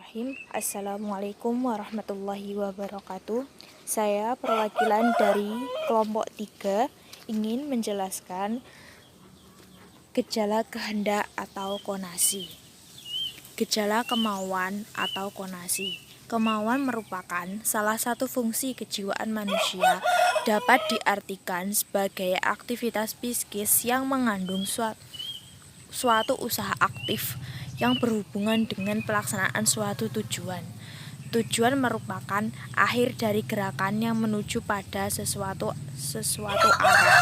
Bismillahirrahmanirrahim. Assalamualaikum warahmatullahi wabarakatuh. Saya perwakilan dari kelompok 3 ingin menjelaskan gejala kehendak atau konasi. Gejala kemauan atau konasi. Kemauan merupakan salah satu fungsi kejiwaan manusia, dapat diartikan sebagai aktivitas psikis yang mengandung suatu usaha aktif yang berhubungan dengan pelaksanaan suatu tujuan. Tujuan merupakan akhir dari gerakan yang menuju pada sesuatu arah.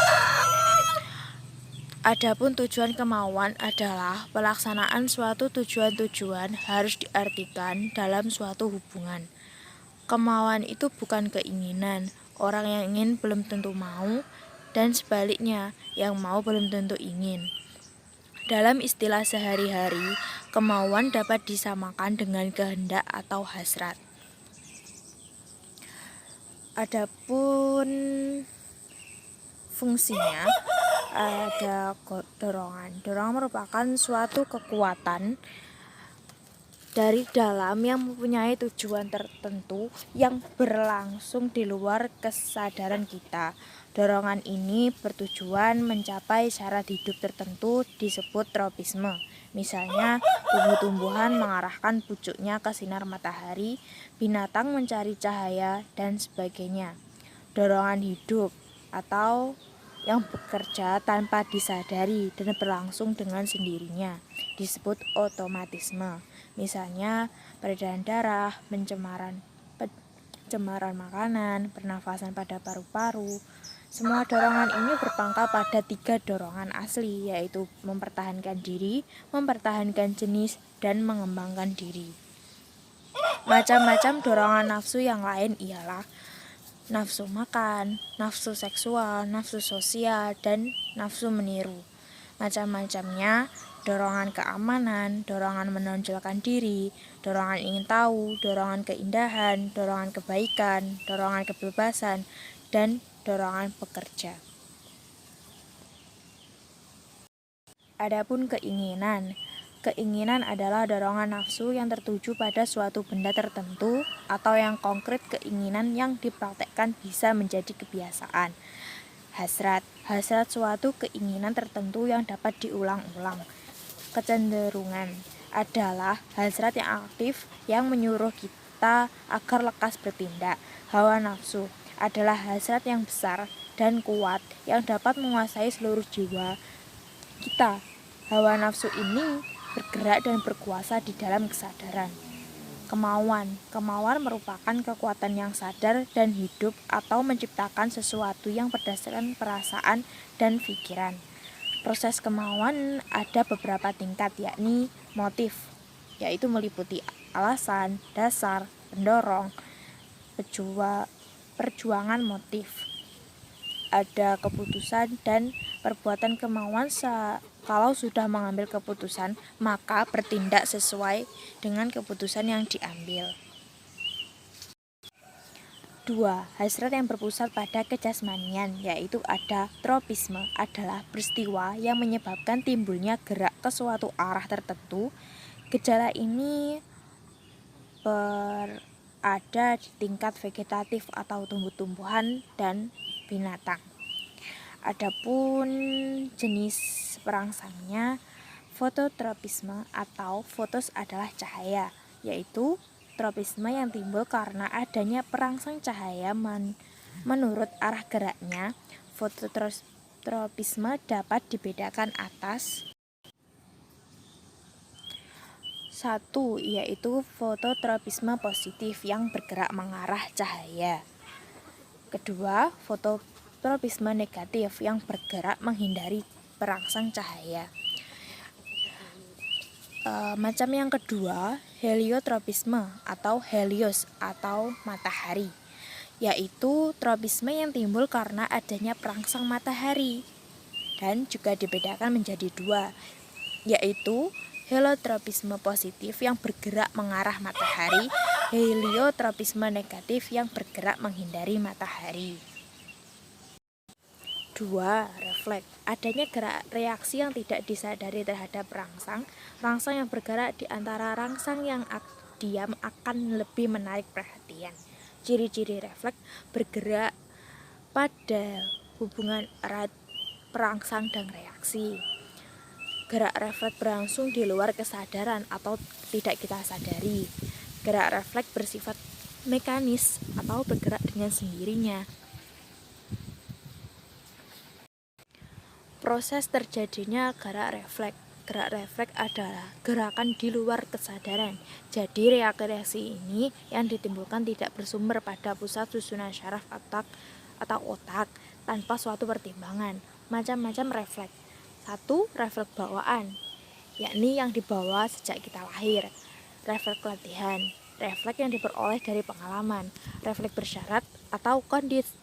Adapun tujuan kemauan adalah pelaksanaan suatu tujuan-tujuan harus diartikan dalam suatu hubungan. Kemauan itu bukan keinginan. Orang yang ingin belum tentu mau, dan sebaliknya, yang mau belum tentu ingin. Dalam istilah sehari-hari, kemauan dapat disamakan dengan kehendak atau hasrat. Adapun fungsinya ada dorongan. Dorongan merupakan suatu kekuatan dari dalam yang mempunyai tujuan tertentu yang berlangsung di luar kesadaran kita. Dorongan ini bertujuan mencapai syarat hidup tertentu disebut tropisme. Misalnya, tumbuh-tumbuhan mengarahkan pucuknya ke sinar matahari, binatang mencari cahaya, dan sebagainya. Dorongan hidup atau yang bekerja tanpa disadari dan berlangsung dengan sendirinya disebut otomatisme. Misalnya, peredaran darah, pencemaran makanan, pernafasan pada paru-paru. Semua dorongan ini berpangkal pada 3 dorongan asli, yaitu mempertahankan diri, mempertahankan jenis, dan mengembangkan diri. Macam-macam dorongan nafsu yang lain ialah nafsu makan, nafsu seksual, nafsu sosial, dan nafsu meniru. Macam-macamnya, dorongan keamanan, dorongan menonjolkan diri, dorongan ingin tahu, dorongan keindahan, dorongan kebaikan, dorongan kebebasan, dan dorongan pekerja. Adapun keinginan. Keinginan adalah dorongan nafsu yang tertuju pada suatu benda tertentu atau yang konkret. Keinginan yang dipraktekkan bisa menjadi kebiasaan. Hasrat. Hasrat suatu keinginan tertentu yang dapat diulang-ulang. Kecenderungan adalah hasrat yang aktif yang menyuruh kita agar lekas bertindak. Hawa nafsu adalah hasrat yang besar dan kuat yang dapat menguasai seluruh jiwa kita. Hawa nafsu ini bergerak dan berkuasa di dalam kesadaran. Kemauan merupakan kekuatan yang sadar dan hidup atau menciptakan sesuatu yang berdasarkan perasaan dan pikiran. Proses kemauan ada beberapa tingkat, yakni motif, yaitu meliputi alasan, dasar, pendorong, perjuangan motif. Ada keputusan dan perbuatan kemauan. Kalau sudah mengambil keputusan, maka bertindak sesuai dengan keputusan yang diambil. 2. Hasrat yang berpusat pada kejasmanian, yaitu ada tropisme, adalah peristiwa yang menyebabkan timbulnya gerak ke suatu arah tertentu. Gejala ini berada di tingkat vegetatif atau tumbuh-tumbuhan dan binatang. Adapun jenis perangsangnya, fototropisme atau fotos adalah cahaya, yaitu tropisme yang timbul karena adanya perangsang cahaya menurut arah geraknya. Fototropisme dapat dibedakan atas 1, yaitu fototropisme positif yang bergerak mengarah cahaya. Kedua, fototropisme negatif yang bergerak menghindari perangsang cahaya. Macam yang kedua, heliotropisme atau helios atau matahari, yaitu tropisme yang timbul karena adanya perangsang matahari, dan juga dibedakan menjadi 2, yaitu heliotropisme positif yang bergerak mengarah matahari, heliotropisme negatif yang bergerak menghindari matahari. 2. Refleks. Adanya reaksi yang tidak disadari terhadap rangsang yang bergerak di antara rangsang yang diam akan lebih menarik perhatian. Ciri-ciri refleks bergerak pada hubungan erat perangsang dan reaksi. Gerak refleks berlangsung di luar kesadaran atau tidak kita sadari. Gerak refleks bersifat mekanis atau bergerak dengan sendirinya. Proses terjadinya gerak refleks. Gerak refleks adalah gerakan di luar kesadaran. Jadi reaksi ini yang ditimbulkan tidak bersumber pada pusat susunan syaraf atau otak tanpa suatu pertimbangan. Macam-macam refleks. 1. Refleks bawaan, yakni yang dibawa sejak kita lahir. Refleks latihan, refleks yang diperoleh dari pengalaman. Refleks bersyarat atau conditioned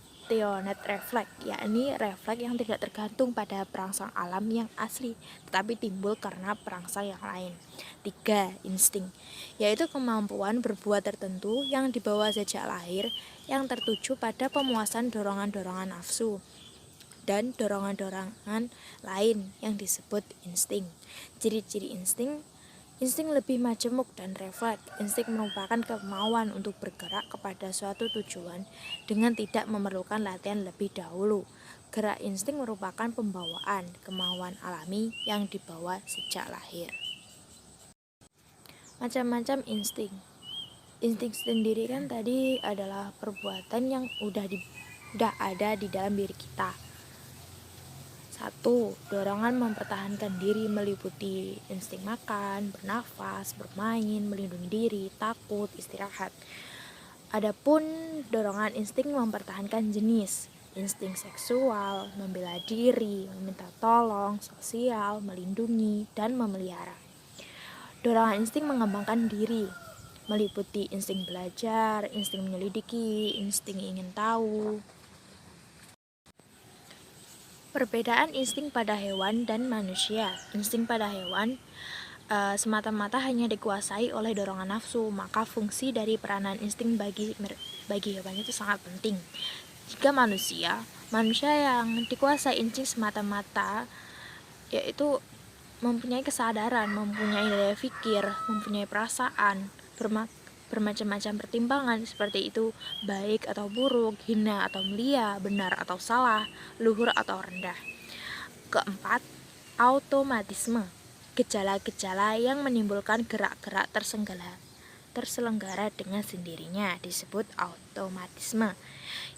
refleks, yakni refleks yang tidak tergantung pada perangsang alam yang asli, tetapi timbul karena perangsang yang lain. 3. Insting, yaitu kemampuan berbuat tertentu yang dibawa sejak lahir, yang tertuju pada pemuasan dorongan-dorongan nafsu dan dorongan-dorongan lain yang disebut insting. Ciri-ciri insting lebih majemuk dan refleks. Insting merupakan kemauan untuk bergerak kepada suatu tujuan dengan tidak memerlukan latihan lebih dahulu. Gerak insting merupakan pembawaan, kemauan alami yang dibawa sejak lahir. Macam-macam insting. Insting sendiri kan tadi adalah perbuatan yang udah ada di dalam diri kita. 1. Dorongan mempertahankan diri meliputi insting makan, bernafas, bermain, melindungi diri, takut, istirahat. Adapun dorongan insting mempertahankan jenis, insting seksual, membela diri, meminta tolong, sosial, melindungi, dan memelihara. Dorongan insting mengembangkan diri, meliputi insting belajar, insting menyelidiki, insting ingin tahu. Perbedaan insting pada hewan dan manusia. Insting pada hewan semata-mata hanya dikuasai oleh dorongan nafsu, maka fungsi dari peranan insting bagi hewan itu sangat penting. Jika manusia yang dikuasai insting semata-mata, yaitu mempunyai kesadaran, mempunyai daya pikir, mempunyai perasaan, bermacam-macam pertimbangan seperti itu, baik atau buruk, hina atau mulia, benar atau salah, luhur atau rendah. 4. Automatisme, gejala-gejala yang menimbulkan gerak-gerak terselenggara dengan sendirinya disebut automatisme,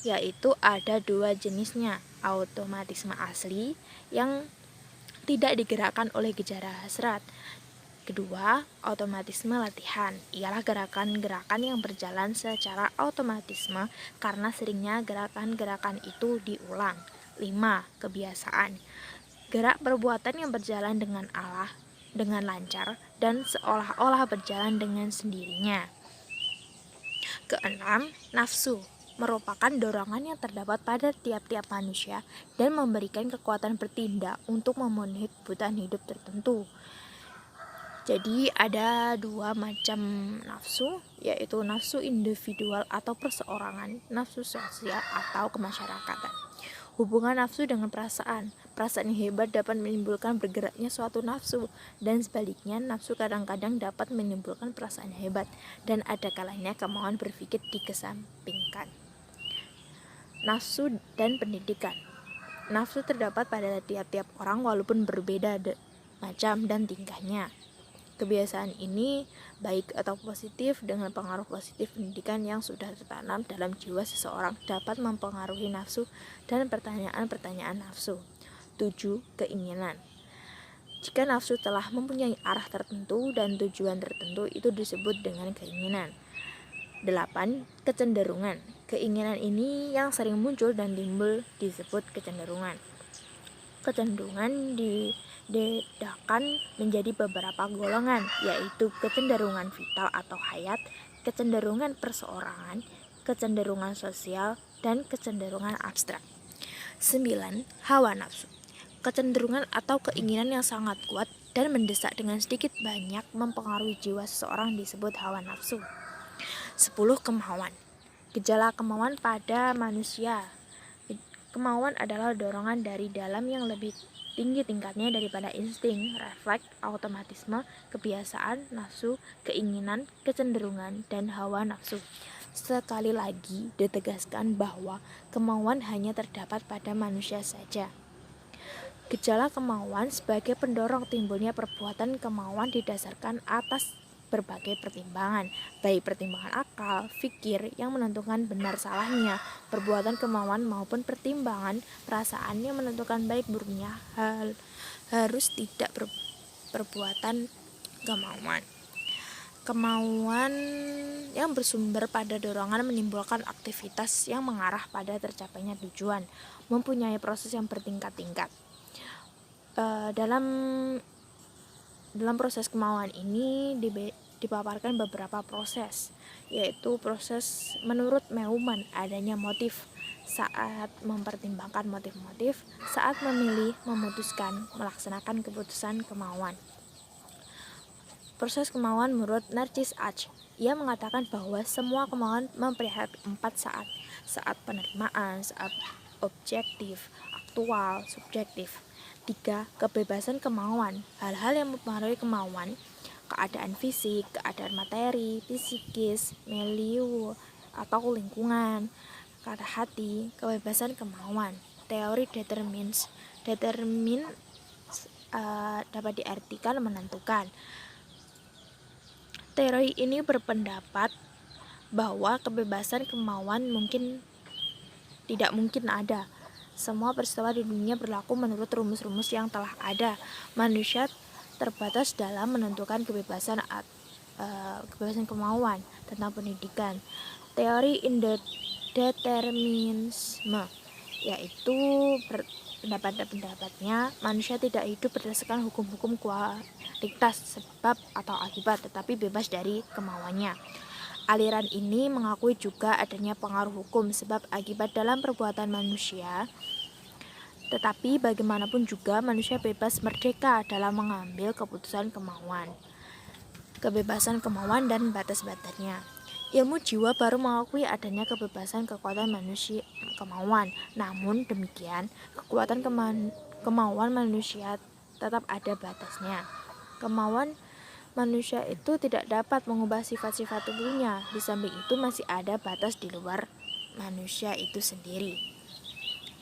yaitu ada 2 jenisnya. Automatisme asli yang tidak digerakkan oleh gejala hasrat. Kedua, automatisme latihan, ialah gerakan-gerakan yang berjalan secara automatisme karena seringnya gerakan-gerakan itu diulang. 5. Kebiasaan, gerak perbuatan yang berjalan dengan lancar dan seolah-olah berjalan dengan sendirinya. 6. Nafsu, merupakan dorongan yang terdapat pada tiap-tiap manusia dan memberikan kekuatan bertindak untuk memenuhi kebutuhan hidup tertentu. Jadi ada 2 macam nafsu, yaitu nafsu individual atau perseorangan, nafsu sosial atau kemasyarakatan. Hubungan nafsu dengan perasaan yang hebat dapat menimbulkan bergeraknya suatu nafsu, dan sebaliknya nafsu kadang-kadang dapat menimbulkan perasaan hebat, dan ada kalanya kemauan berpikir dikesampingkan. Nafsu dan pendidikan. Nafsu terdapat pada tiap-tiap orang walaupun berbeda macam dan tingkahnya. Kebiasaan ini baik atau positif dengan pengaruh positif pendidikan yang sudah tertanam dalam jiwa seseorang dapat mempengaruhi nafsu dan pertanyaan-pertanyaan nafsu. 7. Keinginan. Jika nafsu telah mempunyai arah tertentu dan tujuan tertentu, itu disebut dengan keinginan. 8. Kecenderungan. Keinginan ini yang sering muncul dan timbul disebut kecenderungan. Kecenderungan dibedakan menjadi beberapa golongan, yaitu kecenderungan vital atau hayat, kecenderungan perseorangan, kecenderungan sosial, dan kecenderungan abstrak. 9. Hawa nafsu. Kecenderungan atau keinginan yang sangat kuat dan mendesak dengan sedikit banyak mempengaruhi jiwa seseorang disebut hawa nafsu. 10. Kemauan. Gejala kemauan pada manusia. Kemauan adalah dorongan dari dalam yang lebih tinggi tingkatnya daripada insting, refleks, automatisme, kebiasaan, nafsu, keinginan, kecenderungan, dan hawa nafsu. Sekali lagi ditegaskan bahwa kemauan hanya terdapat pada manusia saja. Gejala kemauan sebagai pendorong timbulnya perbuatan kemauan didasarkan atas berbagai pertimbangan, baik pertimbangan akal, fikir yang menentukan benar salahnya perbuatan kemauan maupun pertimbangan perasaan yang menentukan baik buruknya harus tidak perbuatan kemauan. Kemauan yang bersumber pada dorongan menimbulkan aktivitas yang mengarah pada tercapainya tujuan, mempunyai proses yang bertingkat-tingkat. Dalam proses kemauan ini dipaparkan beberapa proses, yaitu proses menurut Meumann adanya motif saat mempertimbangkan motif-motif, saat memilih, memutuskan, melaksanakan keputusan kemauan. Proses kemauan menurut Narcis Ach, ia mengatakan bahwa semua kemauan memperlihatkan 4 saat penerimaan, saat objektif, aktual, subjektif. 3. Kebebasan kemauan, hal-hal yang mempengaruhi kemauan, keadaan fisik, keadaan materi, psikis, milieu, atau lingkungan, kata hati, kebebasan kemauan. Teori determin dapat diartikan menentukan. Teori ini berpendapat bahwa kebebasan kemauan tidak mungkin ada. Semua peristiwa di dunia berlaku menurut rumus-rumus yang telah ada. Manusia terbatas dalam menentukan kebebasan kemauan. Tentang pendidikan, teori indeterminisme, yaitu pendapatnya manusia tidak hidup berdasarkan hukum-hukum kualitas sebab atau akibat, tetapi bebas dari kemauannya. Aliran ini mengakui juga adanya pengaruh hukum sebab akibat dalam perbuatan manusia, tetapi bagaimanapun juga manusia bebas merdeka dalam mengambil keputusan kemauan, kebebasan kemauan dan batas-batasnya. Ilmu jiwa baru mengakui adanya kebebasan kekuatan manusia kemauan. Namun demikian, kekuatan kemauan manusia tetap ada batasnya. Kemauan manusia itu tidak dapat mengubah sifat-sifat tubuhnya. Di samping itu masih ada batas di luar manusia itu sendiri.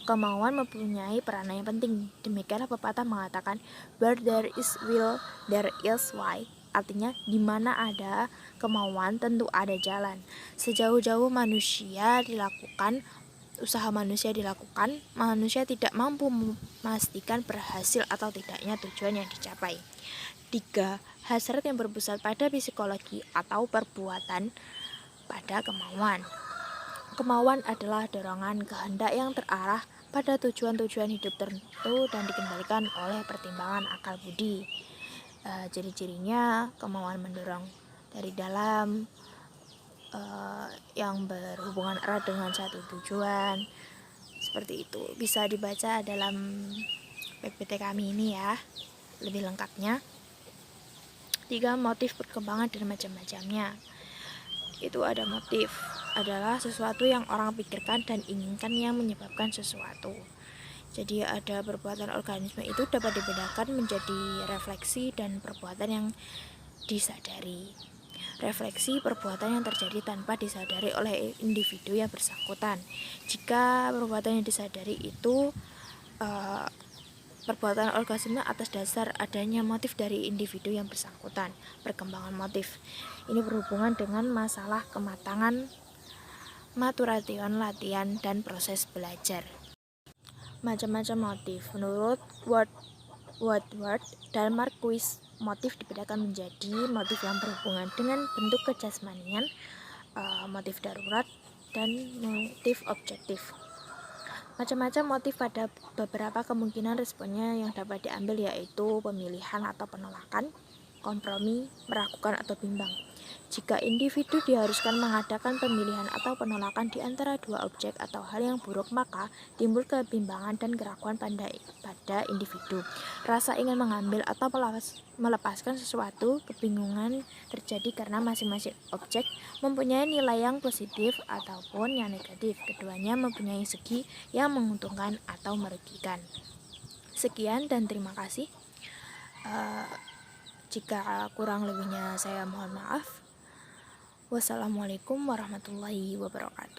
Kemauan mempunyai peranan yang penting. Demikianlah pepatah mengatakan, where there is will, there is way. Artinya, di mana ada kemauan tentu ada jalan. Sejauh-jauh usaha manusia dilakukan, manusia tidak mampu memastikan berhasil atau tidaknya tujuan yang dicapai. 3. Hasrat yang berpusat pada psikologi atau perbuatan pada kemauan. Kemauan adalah dorongan kehendak yang terarah pada tujuan-tujuan hidup tertentu dan dikendalikan oleh pertimbangan akal budi. Ciri-cirinya kemauan mendorong dari dalam, yang berhubungan erat dengan satu tujuan. Seperti itu. Bisa dibaca dalam PPT kami ini ya, lebih lengkapnya. 3. Motif perkembangan dan macam-macamnya. Itu ada motif, adalah sesuatu yang orang pikirkan dan inginkan yang menyebabkan sesuatu. Jadi ada perbuatan organisme itu dapat dibedakan menjadi refleksi dan perbuatan yang disadari. Refleksi perbuatan yang terjadi tanpa disadari oleh individu yang bersangkutan. Jika perbuatan yang disadari itu perbuatan organisme atas dasar adanya motif dari individu yang bersangkutan. Perkembangan motif ini berhubungan dengan masalah kematangan, maturation, latihan, dan proses belajar. Macam-macam motif. Menurut Woodward dan Marquis, motif dibedakan menjadi motif yang berhubungan dengan bentuk kejasmanian, motif darurat, dan motif objektif. Macam-macam motif pada beberapa kemungkinan responnya yang dapat diambil, yaitu pemilihan atau penolakan, kompromi, meragukan, atau bimbang. Jika individu diharuskan mengadakan pemilihan atau penolakan di antara dua objek atau hal yang buruk, maka timbul kebimbangan dan keraguan pada individu. Rasa ingin mengambil atau melepaskan sesuatu, kebingungan terjadi karena masing-masing objek mempunyai nilai yang positif ataupun yang negatif. Keduanya mempunyai segi yang menguntungkan atau merugikan. Sekian dan terima kasih. Jika kurang lebihnya saya mohon maaf. Wassalamualaikum warahmatullahi wabarakatuh.